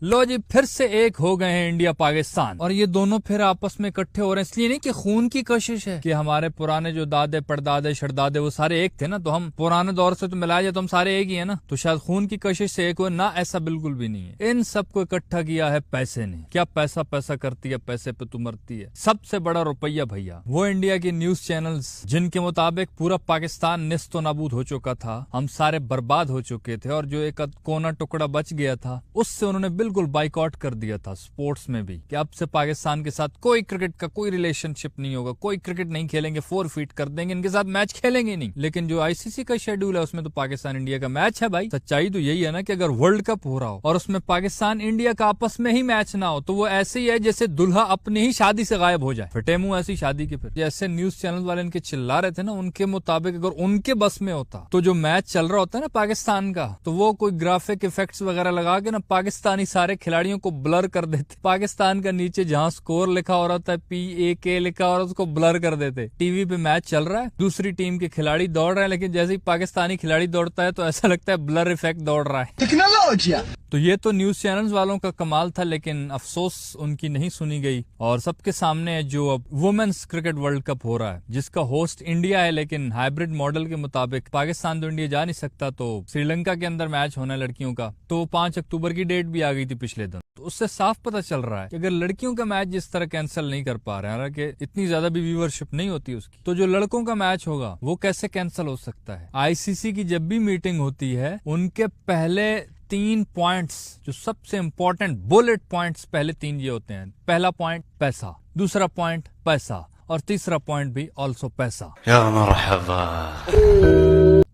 लो जी, फिर से एक हो गए हैं इंडिया पाकिस्तान, और ये दोनों फिर आपस में इकट्ठे हो रहे हैं। इसलिए नहीं कि खून की कशिश है कि हमारे पुराने जो दादे परदादे शरदादे वो सारे एक थे ना, तो हम पुराने दौर से तो मिलाया जाए तो हम सारे एक ही है ना, तो शायद खून की कशिश से एक हो ना, ऐसा बिल्कुल भी नहीं है। इन सबको इकट्ठा किया है पैसे ने। क्या पैसा पैसा करती है, पैसे पे तू मरती है। सबसे बड़ा रुपया भैया वो इंडिया के न्यूज चैनल्स, जिनके मुताबिक पूरा पाकिस्तान निस्तो नाबूद हो चुका था, हम सारे बर्बाद हो चुके थे, और जो एक कोना टुकड़ा बच गया था उससे उन्होंने बिल्कुल बाइकआउट कर दिया था स्पोर्ट्स में भी, कि अब से पाकिस्तान के साथ कोई क्रिकेट का कोई रिलेशनशिप नहीं होगा, कोई क्रिकेट नहीं खेलेंगे, फोरफीट कर देंगे, इनके साथ मैच खेलेंगे नहीं। लेकिन जो आईसीसी का शेड्यूल है उसमें तो पाकिस्तान इंडिया का मैच है भाई। सच्चाई तो यही है ना कि अगर वर्ल्ड कप हो रहा हो और उसमें पाकिस्तान इंडिया का आपस में ही मैच ना हो तो वो ऐसे ही है जैसे दुल्हा अपनी ही शादी से गायब हो जाए, फटे मुंह ऐसी शादी के। फिर जैसे न्यूज चैनल वाले इनके चिल्ला रहे थे ना, उनके मुताबिक अगर उनके बस में होता तो जो मैच चल रहा होता है ना पाकिस्तान का, तो वो कोई ग्राफिक इफेक्ट्स वगैरह लगा के ना पाकिस्तानी सारे खिलाड़ियों को ब्लर कर देते। पाकिस्तान का नीचे जहां स्कोर लिखा हो रहा था PAK लिखा हो रहा, उसको ब्लर कर देते। टीवी पे मैच चल रहा है, दूसरी टीम के खिलाड़ी दौड़ रहे हैं, लेकिन जैसे ही पाकिस्तानी खिलाड़ी दौड़ता है तो ऐसा लगता है ब्लर इफेक्ट दौड़ रहा है। टेक्नोलॉजी। तो ये तो न्यूज चैनल्स वालों का कमाल था, लेकिन अफसोस उनकी नहीं सुनी गई। और सबके सामने जो अब वुमेन्स क्रिकेट वर्ल्ड कप हो रहा है, जिसका होस्ट इंडिया है, लेकिन हाइब्रिड मॉडल के मुताबिक पाकिस्तान तो इंडिया जा नहीं सकता, तो श्रीलंका के अंदर मैच होना है लड़कियों का। तो 5 अक्टूबर की डेट भी आ गई थी पिछले दिन। तो उससे साफ पता चल रहा है कि अगर लड़कियों का मैच जिस तरह कैंसिल नहीं कर पा रहे हैं, हालांकि इतनी ज्यादा भी व्यूअरशिप नहीं होती उसकी, तो जो लड़कों का मैच होगा वो कैसे कैंसिल हो सकता है। आईसीसी की जब भी मीटिंग होती है, उनके पहले 3 पॉइंट्स, जो सबसे इंपॉर्टेंट बुलेट पॉइंट्स, पहले 3 ये होते हैं। पहला पॉइंट पैसा, दूसरा पॉइंट पैसा, और तीसरा पॉइंट भी ऑल्सो पैसा। या मरहबा।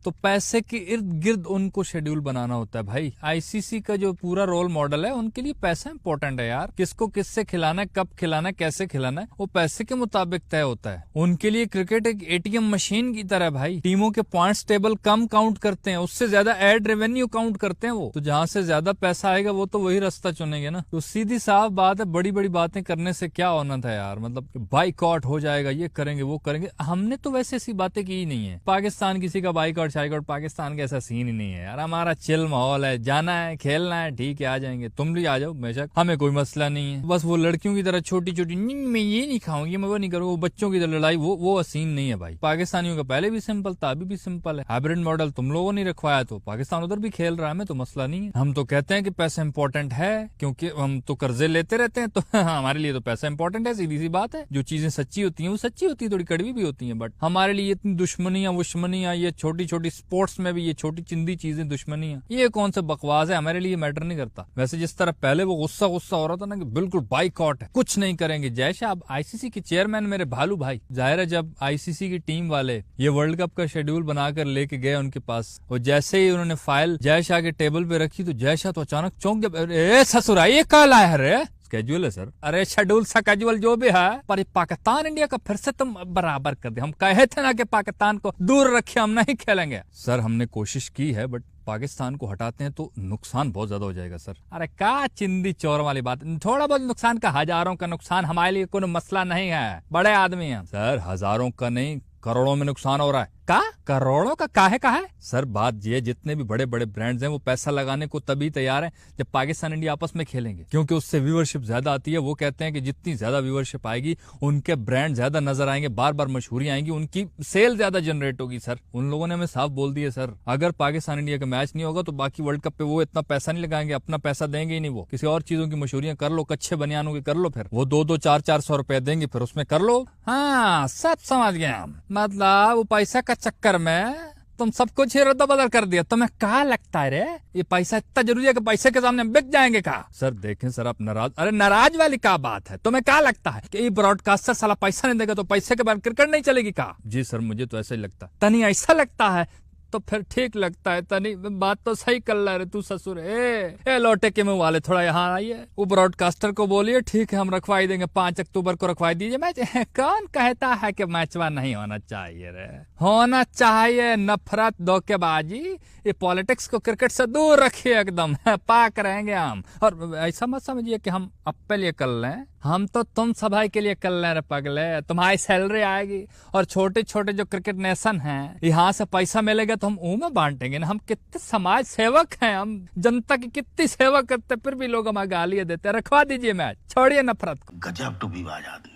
तो पैसे के इर्द गिर्द उनको शेड्यूल बनाना होता है भाई। आईसीसी का जो पूरा रोल मॉडल है, उनके लिए पैसा इंपॉर्टेंट है यार। किसको किससे खिलाना है, कब खिलाना है, कैसे खिलाना है, वो पैसे के मुताबिक तय होता है। उनके लिए क्रिकेट एक ATM मशीन की तरह भाई। टीमों के पॉइंट्स टेबल कम काउंट करते हैं, उससे ज्यादा एड रेवेन्यू काउंट करते हैं वो। तो जहां से ज्यादा पैसा आएगा वो तो वही रास्ता चुनेंगे ना। तो सीधी साफ बात है, बड़ी बड़ी बातें करने से क्या होना था यार। मतलब बाइकआउट हो जाएगा, ये करेंगे वो करेंगे। हमने तो वैसे ऐसी बातें की ही नहीं है। पाकिस्तान किसी का बाइकआउट शाइकआउट, पाकिस्तान का ऐसा सीन ही नहीं है यार। हमारा चिल माहौल है, जाना है खेलना है, ठीक है आ जाएंगे, तुम भी आ जाओ बेशक, हमें कोई मसला नहीं है। बस वो लड़कियों की तरह छोटी छोटी, मैं ये नहीं खाऊंगी, मैं वो नहीं करूंगा, वो बच्चों की तरह लड़ाई, वो सीन नहीं है भाई। पाकिस्तानियों का पहले भी सिंपल था, अभी भी सिंपल है। हाइब्रिड मॉडल तुम लोगों ने रखवाया तो पाकिस्तान उधर भी खेल रहा है, हमें तो मसला नहीं है। हम तो कहते हैं कि पैसा इंपॉर्टेंट है, क्योंकि हम तो कर्जे लेते रहते हैं, तो हमारे लिए तो पैसा इंपॉर्टेंट है, सीधी सी बात है। जो चीजें सच्ची होती है वो सच्ची होती है, थोड़ी कड़वी भी होती है, बट हमारे लिए इतनी दुश्मनियां वुश्मनियां, ये छोटी छोटी स्पोर्ट्स में भी ये छोटी चिंदी चीजें दुश्मनियां, ये कौन सा बकवास है, हमारे लिए मैटर नहीं करता। वैसे जिस तरह पहले वो गुस्सा हो रहा था ना कि बिल्कुल बाइकआउट है, कुछ नहीं करेंगे। जय शाह, अब आईसीसी के चेयरमैन मेरे भालू भाई, जाहिर है जब आईसीसी की टीम वाले ये वर्ल्ड कप का शेड्यूल बनाकर लेके गए उनके पास, और जैसे ही उन्होंने फाइल जय शाह के टेबल पे रखी तो जय शाह तो अचानक चौंक गया। ससुरा ये कल आया है, कैजुअल है सर। अरे शेड्यूल सा कैजुअल जो भी है, पर पाकिस्तान इंडिया का फिर से तुम बराबर कर दे। हम कहे थे ना कि पाकिस्तान को दूर रखे, हम नहीं खेलेंगे। सर हमने कोशिश की है, बट पाकिस्तान को हटाते हैं तो नुकसान बहुत ज्यादा हो जाएगा सर। अरे का चिंदी चोर वाली बात, थोड़ा बहुत नुकसान का, हजारों का नुकसान हमारे लिए कोई मसला नहीं है, बड़े आदमी हैं सर। हजारों का नहीं, करोड़ों में नुकसान हो रहा है। का करोड़ों का काहे का है सर? बात ये, जितने भी बड़े बड़े ब्रांड्स हैं वो पैसा लगाने को तभी तैयार हैं जब पाकिस्तान इंडिया आपस में खेलेंगे, क्योंकि उससे व्यूअरशिप ज्यादा आती है। वो कहते हैं कि जितनी ज्यादा व्यूअरशिप आएगी, उनके ब्रांड ज्यादा नजर आएंगे, बार बार मशहूरी आएंगी, उनकी सेल ज्यादा जनरेट होगी। सर उन लोगों ने हमें साफ बोल दिया सर, अगर पाकिस्तान इंडिया का मैच नहीं होगा तो बाकी वर्ल्ड कप पे वो इतना पैसा नहीं लगाएंगे, अपना पैसा देंगे ही नहीं। वो किसी और चीजों की मशहूरियां कर लो, कच्चे बनियानों की कर लो, फिर वो 2-2, 4-4 सौ रुपए देंगे, फिर उसमें कर लो। हाँ सब समझ गया, मतलब वो पैसा का चक्कर में तुम सब कुछ ही रद्द बदल कर दिया। तुम्हें क्या लगता है रे, ये पैसा इतना जरूरी है कि पैसे के सामने बिक जाएंगे का? सर देखें सर, आप नाराज, अरे नाराज वाली क्या बात है? तुम्हें क्या लगता है कि ये ब्रॉडकास्टर साला पैसा नहीं देगा तो पैसे के बाद क्रिकेट नहीं चलेगी का? जी सर मुझे तो ऐसा ही लगता है। तनी ऐसा लगता है तो फिर ठीक लगता है, तनी बात तो सही कर रहा है तू ससुर। ए लौटे के मुंह वाले, थोड़ा यहाँ आइए, वो ब्रॉडकास्टर को बोलिए ठीक है हम रखवाई देंगे, 5 अक्टूबर को रखवाई दीजिए मैच। कौन कहता है कि मैचवा नहीं होना चाहिए रे? होना चाहिए। नफरत, धोखेबाजी, ये पॉलिटिक्स को क्रिकेट से दूर रखिए एकदम, पाक रहेंगे हम। और ऐसा मत समझिए कि हम अपने लिए कर लें, हम तो तुम सभाई के लिए कल रहे पगले, तुम्हारी सैलरी आएगी और छोटे छोटे जो क्रिकेट नेशन हैं यहाँ से पैसा मिलेगा तो हम में बांटेंगे ना। हम कितने समाज सेवक हैं, हम जनता की कितनी सेवा करते, फिर भी लोग हमें गालियां देते। रखवा दीजिए मैच, छोड़िए नफरत को। गजब टू बी बाज आदमी।